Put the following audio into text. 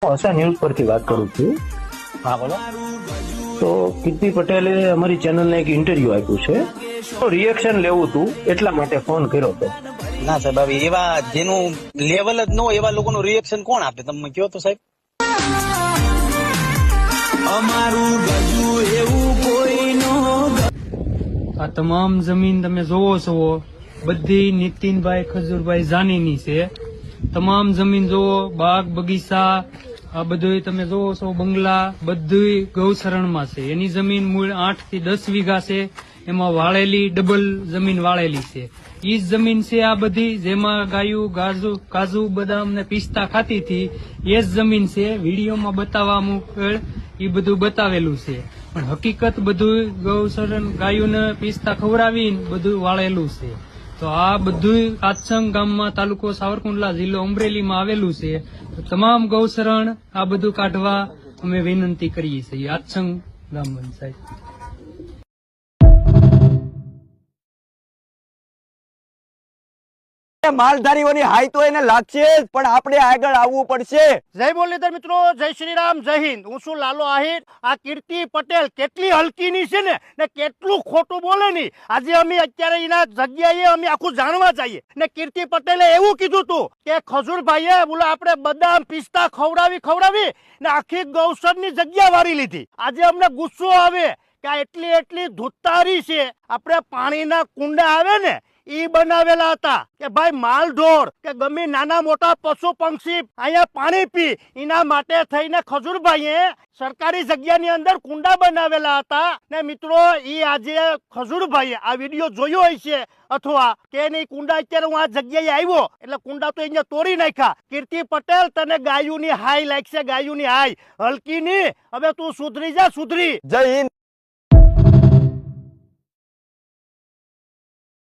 આશા news પરથી વાત કરું છું। હા બોલો। તો કીર્તિ પટેલે અમારી ચેનલને એક ઇન્ટરવ્યુ આપ્યું છે, તો રિએક્શન લેવું હતું એટલા માટે ફોન કર્યો હતો। ના સાહેબ, હવે એવા જેનું લેવલ જ ન હોય એવા લોકોનું રિએક્શન કોણ આપે, તમે કહો તો સાહેબ। આ તમામ જમીન તમે જોવો છો બધી નીતિનભાઈ ખજૂરભાઈ જાનીની છે। તમામ જમીન જોવો, બાગ બગીચા આ બધું તમે જોવો છો, બંગલા બધું ગૌશરણમાં છે। એની જમીન મૂળ 8 થી 10 વીઘા છે, એમાં વાળેલી ડબલ જમીન વાળેલી છે। ઈ જ જમીન છે આ બધી, જેમાં ગાયું કાજુ બદામ ને પિસ્તા ખાતી હતી, એ જ જમીન છે। વિડીયોમાં બતાવવા મુકેલ એ બધું બતાવેલું છે, પણ હકીકત બધું ગૌશરણ ગાયોને પિસ્તા ખવડાવીને બધું વાળેલું છે। તો આ બધું આત્સંગ ગામમાં, તાલુકો સાવરકુંડલા, જિલ્લો અમરેલીમાં આવેલું છે। તો તમામ ગૌશરણ આ બધું કાઢવા અમે વિનંતી કરીએ છીએ આત્સંગ ગામ પંચાયત। માલધારીઓની હાઈ તો એને લાગશે જ, પણ આપણે આગળ આવવું પડશે। જય મુરલીધર મિત્રો, જય શ્રી રામ, જય હિન્દ। હું છું લાલો આહિર। આ કીર્તિ પટેલ કેટલી હલકીની છે ને કેટલું ખોટું બોલે ની। આજે અમે અત્યારે એના જગ્યાએ અમે આખું જાણવા જઈએ ને કીર્તિ પટેલે એવું કીધું તું કે ખજૂરભાઈએ બોલો આપણે બદામ પિસ્તા ખવડાવી ને આખી ગૌસરની જગ્યા વાળી લીધી। આજે અમને ગુસ્સો આવે કે આ એટલી ધુત્તારી છે। આપણે પાણીના કુંડા આવે ને ઈ બનાવેલા હતા કે ભાઈ માલ ઢોર કે ગમે નાના મોટા પશુ પક્ષી અહીંયા પાણી પી, એના માટે થઈને ખજૂરભાઈએ સરકારી જગ્યાની અંદર કુંડા બનાવેલા હતા ને મિત્રો ઈ આજે ખજૂરભાઈએ આ વિડીયો જોયો હોય છે અથવા કે નહીં કુંડા, અત્યારે હું આ જગ્યાએ આવ્યો એટલે કુંડા તો અહીંયા તોડી નાખ્યા। કીર્તિ પટેલ તને ગાયુની હાઈ લાગશે, ગાયુની હાઈ હલકી ની, હવે તું સુધરી જા, સુધરી। જય હિન્દ।